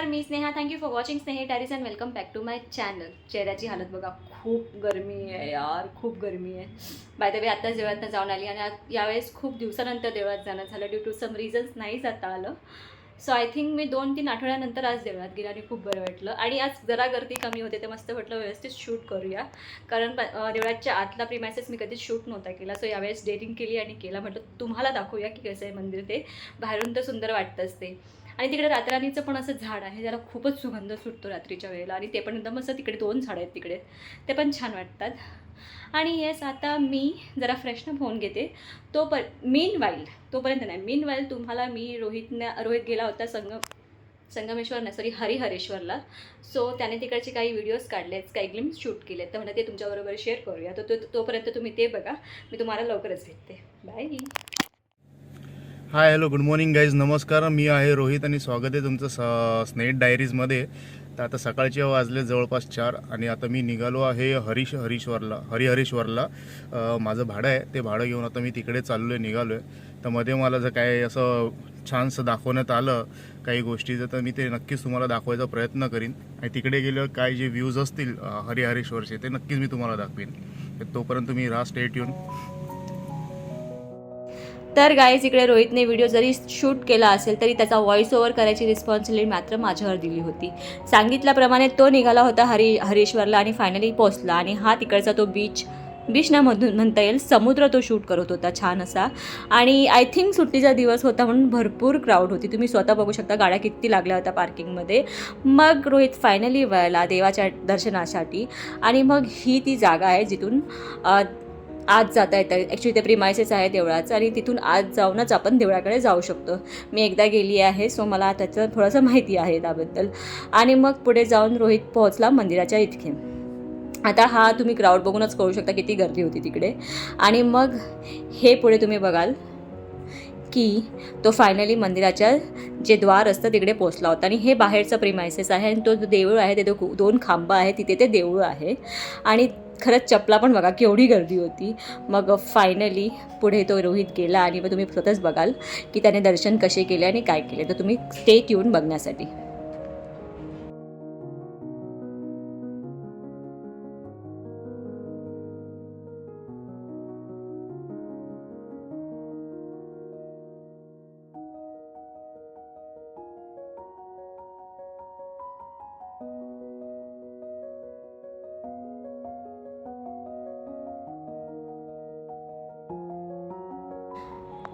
नमस्कार, मी Sneha. Thank you for watching Sneha diaries and welcome back to my channel. चेहऱ्याची हालत बघा, खूप गरमी आहे यार, खूप गरमी आहे. बाय द वे आत्ताच देवळातनं जाऊन आली आणि यावेळेस खूप दिवसानंतर देवळात जाणं झालं. ड्यू टू सम रिझन्स नाही जाता आलं. सो आय थिंक मी 2-3 आठवड्यानंतर आज देवळात गेले आणि खूप बरं वाटलं. आणि आज जरा गर्दी कमी होते, ते मस्त वाटलं व्यवस्थित शूट करूया. कारण देवळाच्या आतला प्रिमायसेस मी कधीच शूट नव्हता केला. सो यावेळेस डेअरिंग केली आणि केला. म्हटलं तुम्हाला दाखवूया की कसं आहे मंदिर ते. बाहेरून तर सुंदर वाटतंच ते. आणि तिकडे रातराणीचं पण असं झाड आहे, ज्याला खूपच सुगंध सुटतो रात्रीच्या वेळेला. आणि ते पण एकदम असं तिकडे 2 झाडं आहेत तिकडे, ते पण छान वाटतात. आणि येस, आता मी जरा फ्रेशनप होऊन घेते. तोपर्यंत नाही, मीन वाईल तुम्हाला मी रोहित गेला होता संगमेश्वर नाही, सॉरी, हरिहरेश्वरला. सो त्याने तिकडचे काही व्हिडिओज काढलेत, काही ग्लिम्स शूट केलेत, तर म्हणजे ते तुमच्याबरोबर शेअर करूया. तर तोपर्यंत तुम्ही ते बघा. मी तुम्हाला लवकरच भेटते. बाय. हाय, हॅलो, गुड मॉर्निंग गाईज. नमस्कार, मी आहे रोहित आणि स्वागत आहे तुमचं स्नेहा डायरीजमध्ये. तर आता सकाळचे वाजले जवळपास 4 आणि आता मी निघालो आहे हरिहरेश्वरला. माझं भाडं आहे, ते भाडं घेऊन आता मी तिकडे चाललो आहे, निघालो आहे. तर मध्ये मला जर काय असं छानसं दाखवण्यात आलं काही गोष्टीचं, तर मी ते नक्कीच तुम्हाला दाखवायचा प्रयत्न करीन. आणि तिकडे गेल्यावर काय जे व्ह्यूज असतील हरिहरेश्वरचे, ते नक्कीच मी तुम्हाला दाखवेन. तर तोपर्यंत तुम्ही स्टे ट्यून. तर गाईज, इकडे रोहितने व्हिडिओ जरी शूट केला असेल तरी त्याचा व्हॉइस ओव्हर करायची रिस्पॉन्सिबिलिटी मात्र माझ्यावर दिली होती. सांगितल्याप्रमाणे तो निघाला होता हरिश्वरला आणि फायनली पोचला. आणि हा तिकडचा तो बीच ना म्हणता येईल, समुद्र तो शूट करत होता छान असा. आणि आय थिंक सुट्टीचा दिवस होता म्हणून भरपूर क्राऊड होती. तुम्ही स्वतः बघू शकता गाड्या किती लागल्या होत्या पार्किंगमध्ये. मग रोहित फायनली वळला देवाच्या दर्शनासाठी. आणि मग ही ती जागा आहे जिथून आज जाता येतं. ॲक्च्युली ते प्रिमायसेस आहे देवळाचं आणि तिथून आज जाऊनच आपण देवळाकडे जाऊ शकतो. मी एकदा गेली आहे, सो मला त्याचं थोडंसं माहिती आहे त्याबद्दल. आणि मग पुढे जाऊन रोहित पोहोचला मंदिराच्या इथे. आता हा तुम्ही क्राऊड बघूनच कळू शकता किती गर्दी होती तिकडे. आणि मग हे पुढे तुम्ही बघाल की तो फायनली मंदिराच्या जे द्वार असतं तिकडे पोचला होता. आणि हे बाहेरचं प्रिमायसेस आहे आणि तो जो देऊळ आहे ते 2 खांब आहे, तिथे ते देऊळ आहे. आणि खरंच चपला पण बघा केवढी गर्दी होती. मग फायनली पुढे तो रोहित गेला आणि मग तुम्ही स्वतःच बघाल की त्याने दर्शन कसे केले आणि काय केले. तर तुम्ही स्टे ट्यून बघण्यासाठी.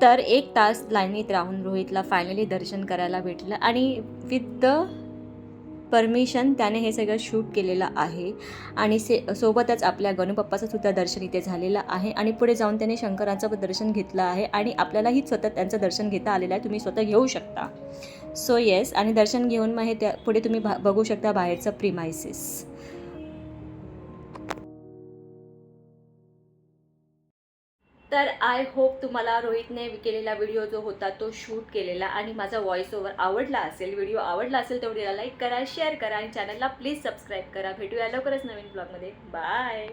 तर 1 तास लाईनीत राहून रोहितला फायनली दर्शन करायला भेटलं. आणि विथ द परमिशन त्याने हे सगळं शूट केलेलं आहे. आणि सोबतच आपल्या गणूपप्पाचं सुद्धा दर्शन इथे झालेलं आहे. आणि पुढे जाऊन त्याने शंकराचं दर्शन घेतलं आहे. आणि आपल्यालाही स्वतः त्यांचं दर्शन घेता आलेलं आहे, तुम्ही स्वतः घेऊ शकता. सो येस, आणि दर्शन घेऊन मग हे पुढे तुम्ही बघू शकता बाहेरचं प्रिमायसेस. तर आय होप तुम्हाला रोहितने केलेला व्हिडिओ जो होता तो शूट केलेला आणि माझा व्हॉइस ओव्हर आवडला असेल. व्हिडिओ आवडला असेल तर व्हिडिओला लाईक करा, शेअर करा आणि चॅनलला प्लीज सबस्क्राईब करा. भेटूया लवकरच नवीन ब्लॉगमध्ये. बाय.